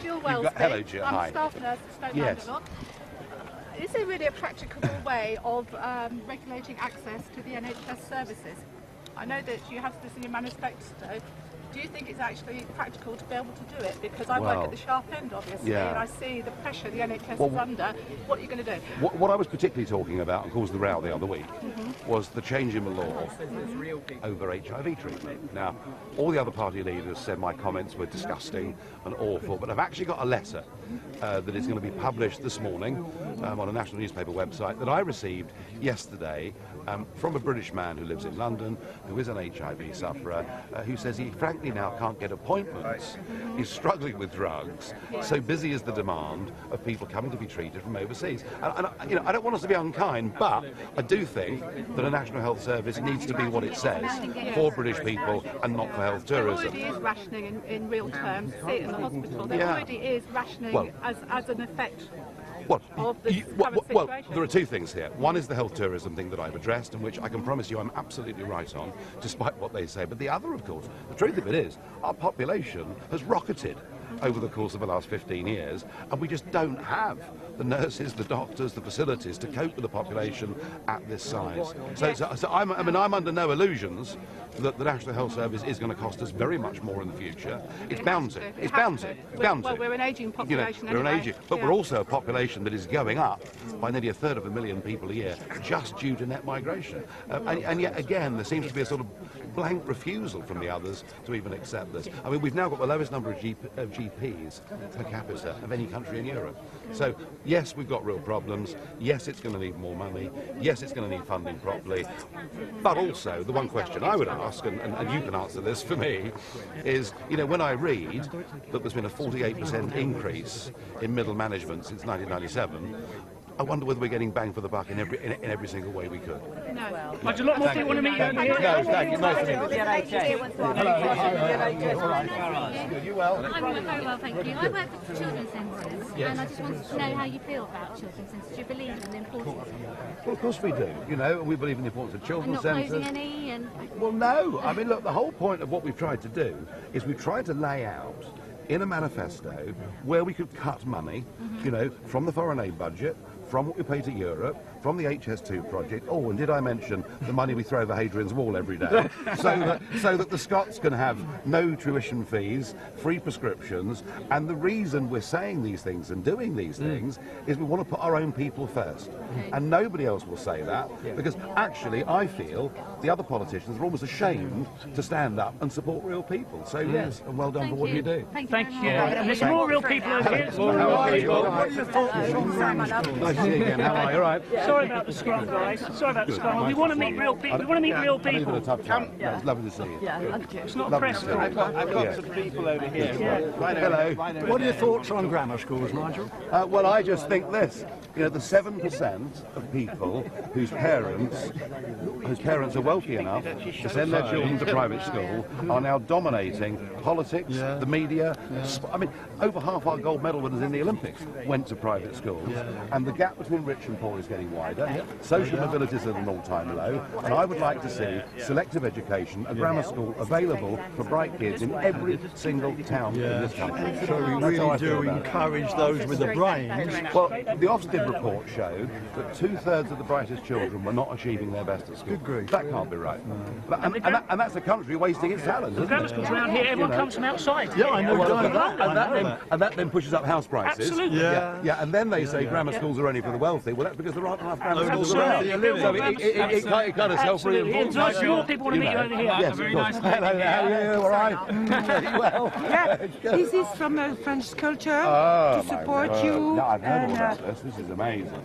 Jill Wells. Hello, Jill. I'm Hi. a staff nurse at Stoke Yes. Mandeville. Is there really a practicable way of regulating access to the NHS services? I know that you have this in your manifesto. Do you think it's actually practical to be able to do it? Because I work at the sharp end, obviously, and I see the pressure the NHS is under. What are you going to do? What I was particularly talking about, and caused the row the other week, was the change in the law over HIV treatment. Now, all the other party leaders said my comments were disgusting and awful, but I've actually got a letter that is going to be published this morning on a national newspaper website that I received yesterday from a British man who lives in London, who is an HIV sufferer, who says he frankly now can't get appointments. He's struggling with drugs. So busy is the demand of people coming to be treated from overseas. And you know, I don't want us to be unkind, but I do think that a National Health Service needs to be what it says, for British people and not for health tourism. There already is rationing in real terms. See it in the hospital. There already is rationing as an effect. Well, there are two things here. One is the health tourism thing that I've addressed, and which I can promise you I'm absolutely right on, despite what they say. But the other, of course, the truth of it is, our population has rocketed over the course of the last 15 years, and we just don't have the nurses, the doctors, the facilities to cope with the population at this size. So I'm under no illusions that the National Health Service is going to cost us very much more in the future. It's bound to. It's bound to. Well, we're an ageing population. We're an ageing, but we're also a population that is going up by nearly 1/3 people a year, just due to net migration. And yet again, there seems to be a sort of blank refusal from the others to even accept this. I mean, we've now got the lowest number of GPs per capita of any country in Europe. So yes, we've got real problems. Yes, it's going to need more money. Yes, it's going to need funding properly. But also, the one question I would ask, and you can answer this for me, is, you know, when I read that there's been a 48% increase in middle management since 1997, I wonder whether we're getting bang for the buck in every single way we could. No. There's a lot more people want to meet you over here. No, thank you. Nice to meet you. You well? I'm very well, thank you. I work for children's centres, and I just wanted to know how you feel about children's centres. Do you believe in the importance of them? Well, of course we do. You know, we believe in the importance of children's centres. Not closing any? And Well, no. I mean, look, the whole point of what we've tried to do is we've tried to lay out in a manifesto where we could cut money, you know, from the foreign aid budget, from what we pay to Europe, from the HS2 project. Oh, and did I mention the money we throw over Hadrian's Wall every day? so that the Scots can have no tuition fees, free prescriptions. And the reason we're saying these things and doing these things is we want to put our own people first. And nobody else will say that, because actually I feel the other politicians are almost ashamed to stand up and support real people. So yes, and well done for what you do. Thank you. And there's more real people over here. Nice to see you again. How are you? All right? Sorry about the scrum, guys. Sorry about the scrum. We want to meet real people. We want to meet real people. It's lovely to see you. It's not a press call. I've got some people over here. Hello. What are your thoughts on grammar schools, Nigel? Well, I just think this. You know, the 7% of people whose parents are wealthy enough to send their children to private school are now dominating politics, the media. I mean, over half our gold medal winners in the Olympics went to private schools, and the gap between rich and poor is getting wider. Social mobility is at an all-time low, and I would like to see selective education, a grammar school available for bright kids in every single town in this country. So we really do encourage those with the brains. Well, the Ofsted report showed that 2/3 of the brightest children were not achieving their best at school. Good grief. That can't be right. And that's a country wasting its talent, isn't Grammar it? schools around here, everyone comes from outside. Yeah, I know. And that then pushes up house prices. Absolutely. Yeah, and then they say grammar schools are only for the wealthy. Well, that's because there aren't enough grammar schools Absolutely. around. So it kind of self-reinforces. Absolutely. More people want to meet you over here. Yes, of course. Hello, how are you? All right? Well, This is from a French culture oh, to support you. No, I've heard all about this. This is amazing.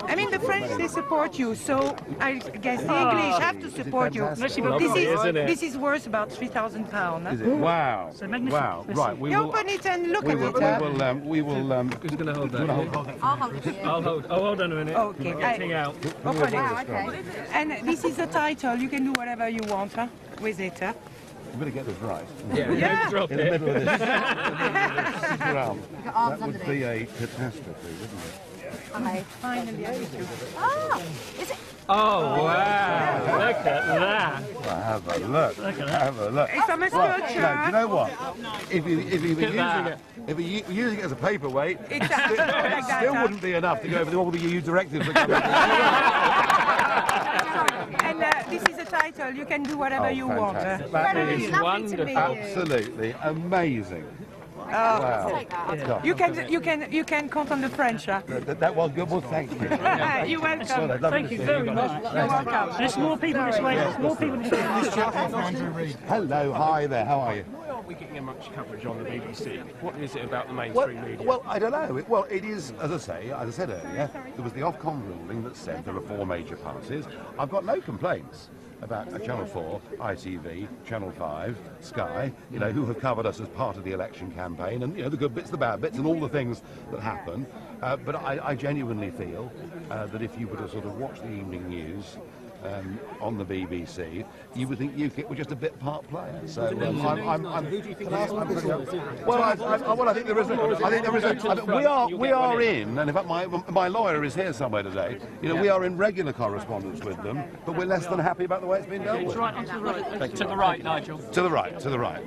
I mean, the French, they support you, so I guess the English have to support you. This is worth about £3,000. Is it? Wow. So magnificent. Wow. Right. We You will. open it and look We at will. it. We will. Who's going to hold that? I'll hold it. I'll hold. Oh, hold on a minute. Okay. Getting out. Open it. Okay. And this is the title. You can do whatever you want with it. I'm going to get this right. Yeah. Drop In the it. middle of this round. Got arms That would underneath. be a catastrophe, wouldn't it? Okay. Finally, I with you. Ah, is it? Oh, wow. Look at that. Well, have a look. Have a look. It's a mascot. No, do you know what? If you were using it as a paperweight, it still wouldn't be enough to go over all the EU directives that come And this is a title. You can do whatever you want. fantastic. That is wonderful. absolutely amazing. Wow. You can count on the French. That was good. Well, thank you. You're welcome. Thank you very much. You're welcome. There's more people this way. There's more people this way. Hello, hi there. How are you? Why aren't we getting much coverage on the BBC? What is it about the mainstream media? Well, I don't know. Well, it is, as I said earlier, there was the Ofcom ruling that said there are 4 major parties. I've got no complaints about Channel 4, ITV, Channel 5, Sky, who have covered us as part of the election campaign, and the good bits, the bad bits, and all the things that happen. But I genuinely feel that if you were to sort of watch the evening news on the BBC, you would think UKIP were just a bit part player. So I think there is. We are in, and in fact, my lawyer is here somewhere today. We are in regular correspondence with them, but we're less than happy about the way it's been dealt with. Right, to the right. To the right, Nigel. To the right.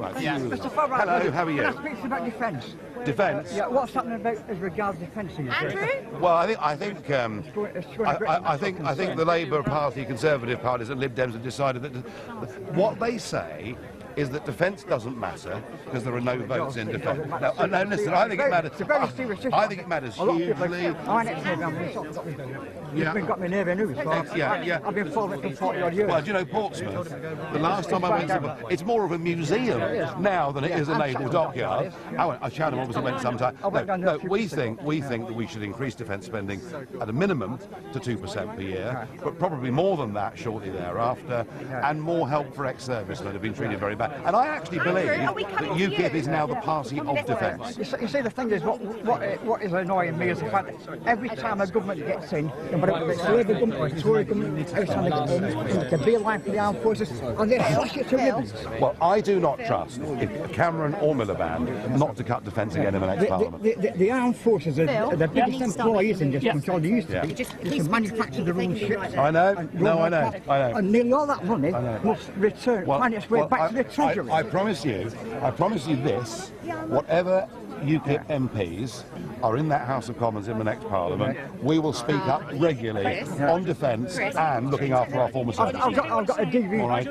Right. Yeah. Mr. Farage, hello, how are you? Can I speak about defence? Defence? Yeah, what's happening about as regards defence? Andrew? Well, I think the Labour Party, Conservative parties and Lib Dems have decided that what they say is that defence doesn't matter because there are no votes in defence. No, listen, I think it matters. I think it matters hugely. You've got me near news. I've been following it for 40 odd years. Well, do you know Portsmouth? The last time I went to it's more of a museum now than it is a naval dockyard. Chatham obviously went sometime. No, we think that we should increase defence spending at a minimum to 2% per year, but probably more than that shortly thereafter, and more help for ex-servicemen who've been treated very bad. And I actually believe that UKIP is now the party of defence. You see, the thing is, what is annoying me is the fact that every time a government gets in, no matter whether it's Labour government or Tory government, every time they get in, the bill line for the armed forces, and they slash it to ribbons. Well, I do not trust Cameron or Miliband not to cut defence again in the next Parliament. The armed forces are the biggest employees in this country. They used to be. They manufacture their own ships. I know. I know. And nearly all that money must return, find its way back to the Treasury. I promise you this, whatever UKIP MPs are in that House of Commons in the next Parliament, we will speak up regularly on defence and looking after our former soldiers. I've got a DV. All right.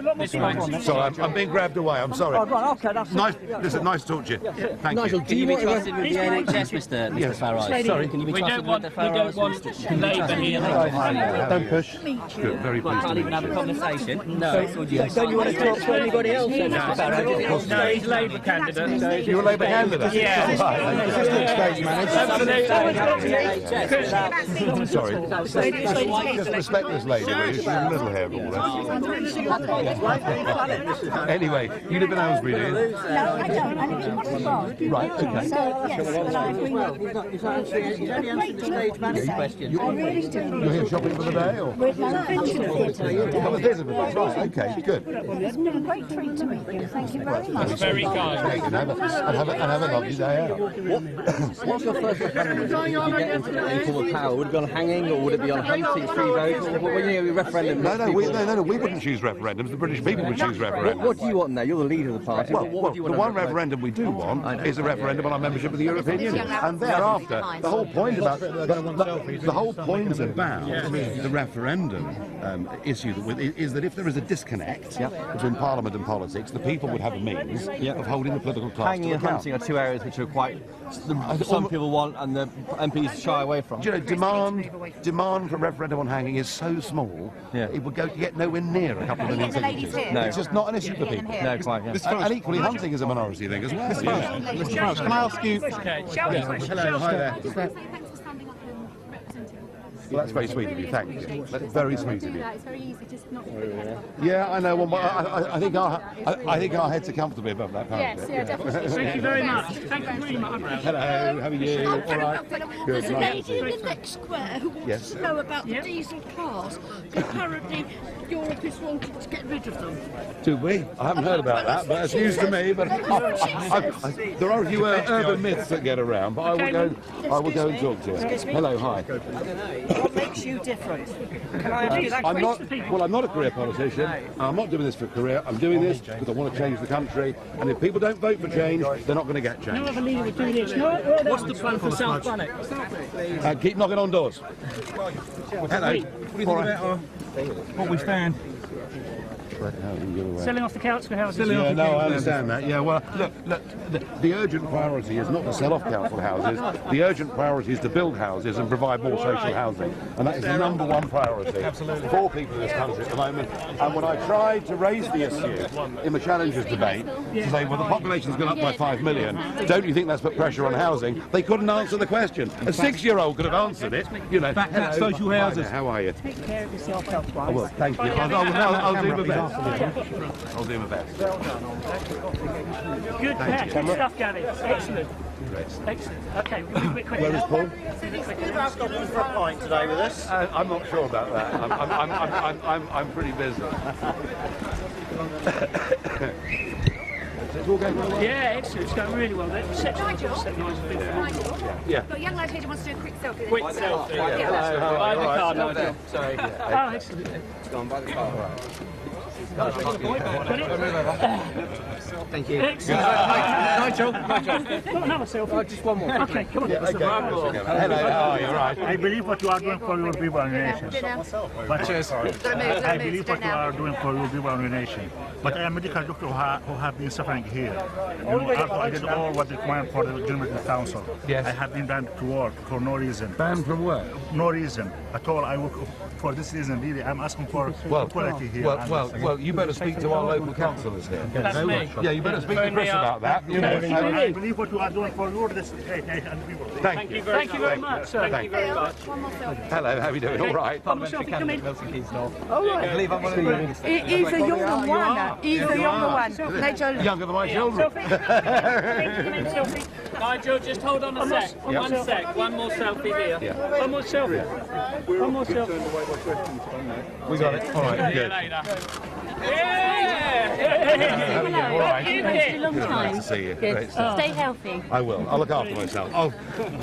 Sorry, I'm being grabbed away. I'm sorry. Okay, that's nice. Listen, nice to talk to you. Thank Nigel, you. can you be trusted with the NHS, Mr. Farage? Sorry. Can you be trusted with the Farage? We don't want Labour here. Don't push. Good, very pleased to Can't meet even have a you. conversation. No. Don't you want to talk to anybody else? No, he's Labour candidate. You're a Labour candidate? Yeah. Stage manager. Sorry. Just respect this lady, will you? She's a little hairball. Anyway, you live in Aylesbury, do you? No, I don't. I live in Oxford. Right, okay. So, yes, but I agree I really do. You're here shopping for the day, or? We're not into the theatre today. Oh, the theatre today. Right, okay, good. It's been a great treat to meet you. Thank you very much. Very kind. And have a lovely day out. What's your first referendum? If you get into informal power, would it be on hanging or would it be on a hunting free vote? Or what a referendum? No, we wouldn't choose referendums. The British people would choose referendums. What do you want now? You're the leader of the party. Well, what do you the want one referendum we do want is a referendum on our membership of the European Union, and thereafter, the whole point about the referendum issue is that if there is a disconnect between Parliament and politics, the people would have a means of holding the political class hanging to and account. hunting are two areas which are quite some people want and the MPs shy away from. Do you know, demand for a referendum on hanging is so small, it would get nowhere near a couple of million signatures. No. It's just not an issue for people. No, quite, yeah. And equally, hunting is a minority thing as well. Mr. Farage, can I ask you? Hello, hi there. Thanks for standing up and representing us. Well, that's very sweet of you. Thank you. That's very sweet of you. It's very easy, just not. Yeah, I know. Well, I think our heads are comfortably above that. Yes, yeah, definitely. Thank you very much. Thank you very much. Hello, how are you? All right. There's Good. a lady in the next square who wants Yes. to know about the diesel cars. Apparently, Europe is wanting to get rid of them. Do we? I haven't heard about that, but it's news to me. But there are a few urban myths that get around. But I will go and talk to you. Hello, hi. What makes you different? Can I ask you that I'm question? not, well, I'm not a career politician. I'm not doing this for a career. I'm doing this because I want to change the country. And if people don't vote for change, they're not going to get change. No other leader would do this. What's the plan for South Planet? Keep knocking on doors. Hello. What do you think about what we stand? Selling off the council houses. Yeah, no, I understand that. Yeah, well, look, the urgent priority is not to sell off council houses. The urgent priority is to build houses and provide more social housing. And that is the number one priority for people in this country at the moment. And when I tried to raise the issue in the Challengers debate, to say, well, the population's gone up by 5 million, don't you think that's put pressure on housing? They couldn't answer the question. A 6-year-old could have answered it. You know, social houses. How are you? Take care of yourself health-wise. I will, thank you. I'll do my best. I'll do my best. Good stuff, Gary. Excellent. Excellent. Okay, we'll do it quickly. Where is Paul? For a pint today with us. I'm not sure about that. I'm pretty busy. It's all going well. Yeah, excellent. It's going really well. Nigel? Yeah. Got a young lad here who wants to do a quick selfie. Quick selfie. Yeah. Buy the card, Nigel. Sorry. Oh, excellent. Thank you. Excellent. Nigel. Got another selfie. Just one more. Okay, come on. Hello, how are you? Right. I believe what you are doing for your people and your nation. But I believe what you are doing for your people and your nation. But I am a medical doctor who have been suffering here. I did all what required for the General Council. Yes. I have been banned to work for no reason. Banned from work? No reason at all. I work for this reason. Really, I'm asking for equality here. Well, you better speak to our local councillors here. That's me. Yeah, you better speak to Chris about that. You know. I believe what you are doing for your nation and people. Thank you. Thank you very much, sir. Thank you very much. Hello, how are you doing? All right. Parliamentary candidate, Milton Keynes North. Oh, right. I believe I'm one of the He's a younger one. He's a younger one. Nigel. Younger than my children. Nigel, just hold on a sec. One sec. One more selfie here. Yeah. One more selfie. One more selfie. We got it. All right, good. Hello. All right. It's a long time. Nice to see you. Good. Great stuff. Stay healthy. I will. I'll look after myself.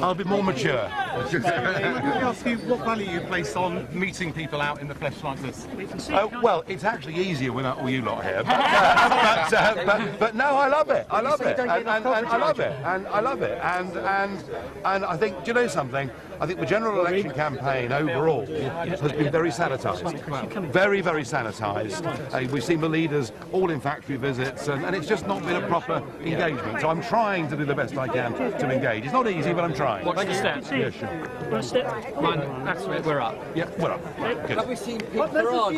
I'll be more mature. Can I ask you what value you place on meeting people out in the flesh like this? Well, it's actually easier without all you lot here. But no, I love it. I love it. And I love it. And I love it. And I think, do you know something? I think the general election campaign overall has been very sanitised. Very, very sanitised. We've seen the leaders all in factory visits, and it's just not been a proper engagement. So I'm trying to do the best I can to engage. It's not easy, but I'm trying. What's the steps? Yeah, sure. One step. One. That's it. We're up. Yeah, we're up. Good. Have we seen Pete Farage?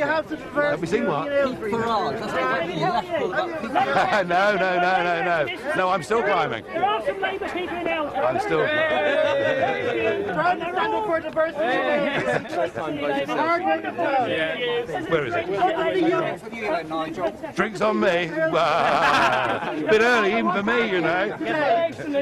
Have we seen what? Pete Farage. That's what you left all about Pete Farage. No. No, I'm still climbing. There are some Labour people in Elf. I'm still climbing. For the birthday. Where is it? For you then, Nigel. Drinks on me. Bit early, even for me, you know.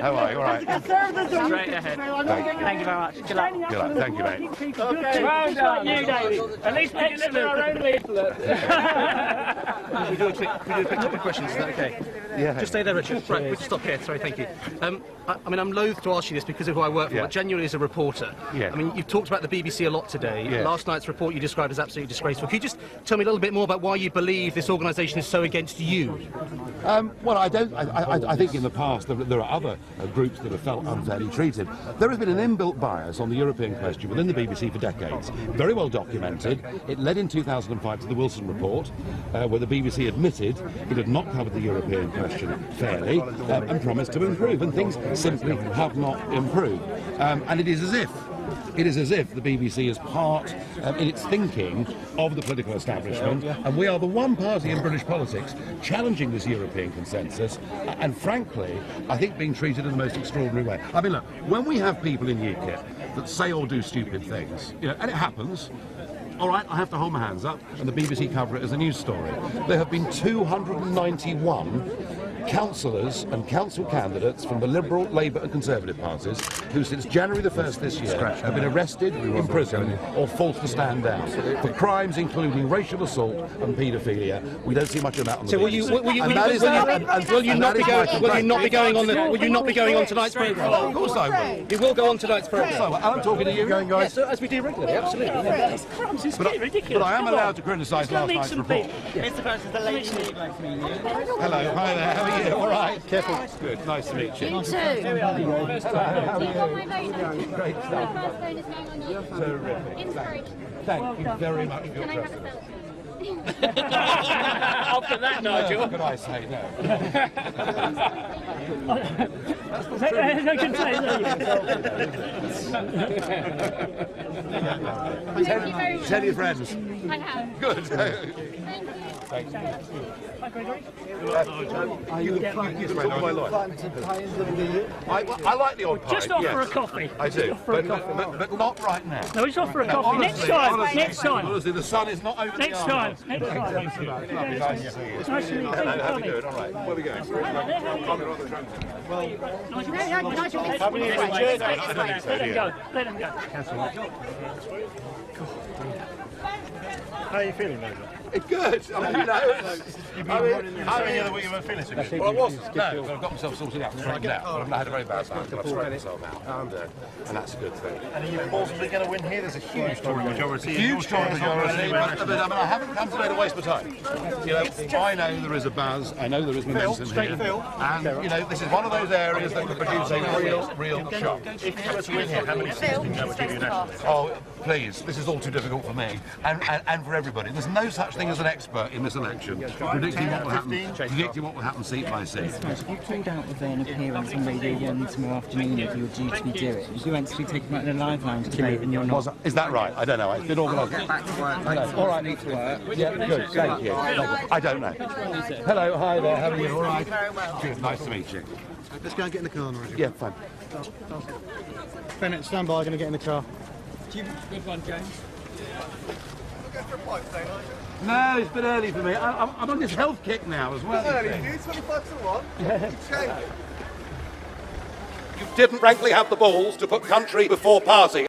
How are you? All right. Straight ahead. Thank you very much. Good luck. Good luck. Thank you, mate. Well done, you, David. At least we deliver our own leaflet. We do a quick couple of questions, is that okay? Yeah. Just stay there, Richard. Right, we can stop here. Sorry, thank you. I mean, I'm loath to ask you this because of who I work for, but genuinely as a reporter. Yeah. I mean, you've talked about the BBC a lot today. Yeah. Last night's report you described as absolutely disgraceful. Could you just tell me a little bit more about why you believe this organisation is so against you? Well, I think in the past there are other groups that have felt unfairly treated. There has been an inbuilt bias on the European question within the BBC for decades. Very well documented. It led in 2005 to the Wilson Report, where the BBC admitted it had not covered the European question fairly and promised to improve, and things simply have not improved. And it is as if the BBC is part, in its thinking, of the political establishment, and we are the one party in British politics challenging this European consensus, and frankly, I think being treated in the most extraordinary way. I mean, look, when we have people in UKIP that say or do stupid things, you know, and it happens, all right, I have to hold my hands up, and the BBC cover it as a news story. There have been 291 councillors and council candidates from the Liberal, Labour and Conservative parties who since January the 1st this year have been arrested, imprisoned or forced to stand down for crimes including racial assault and paedophilia. We don't see much of that on the So will you not be going on tonight's programme? Of course I will. You will go on tonight's programme. So I'm talking to you. Yes, as we do regularly, absolutely. But I am allowed to criticise last night's report. Mr. President, the late Hello, hi there, how are you? All right? Careful. Good, nice to meet you. You too. Great stuff. Terrific. Inspiration. Thank you very much for your Can I have a presence. selfie? After that, Nigel. Could I say no? I can say Tell your friends. I have. Good. Thank you. Hi, Gregory. You can talk to my lawyer. I like the odd pint. Just offer yes. a coffee. I do, but not right now. No, just offer a coffee. Next time. Next time. Honestly, the sun is not over the Next time. Next time. Nice to see you. It's nice to meet you. How are you doing? All right. Where are we going? Let them go. How are you feeling, Nigel? It's good. I mean, you know, You were feeling so good. well, I wasn't. No, but I've got myself sorted out, straightened out. But I've had a very bad time. I've straightened myself out, and that's a good thing. And are you possibly going to win here? There's a huge Tory majority. Huge Tory majority, but I mean, I haven't come today to waste my time. You know, I know there is a buzz. I know there is momentum here, and you know, this is one of those areas that could produce a real shock. If you were to win here, how many seats do you know would give you nationally? Oh, please, this is all too difficult for me and for everybody. There's no such thing as an expert in this election predicting what will happen seat by seat. You pulled out of an appearance on Radio 1 tomorrow afternoon that you were due to be doing. You went to be taken out in a live line today and you're not. Is that right? I don't know. It's been organised. Get back to work. All right, need to work. Yeah, good. Thank you. I don't know. Hello, hi there. How are you? All right. Very well. Good. Nice to meet you. Let's go and get in the car, Nigel. Yeah, fine. Bennett, stand by, I'm going to get in the car. Good one, James. No, it's a bit early for me. I'm on this health kick now as well. Early, you 25 to 1. You didn't frankly have the balls to put country before party.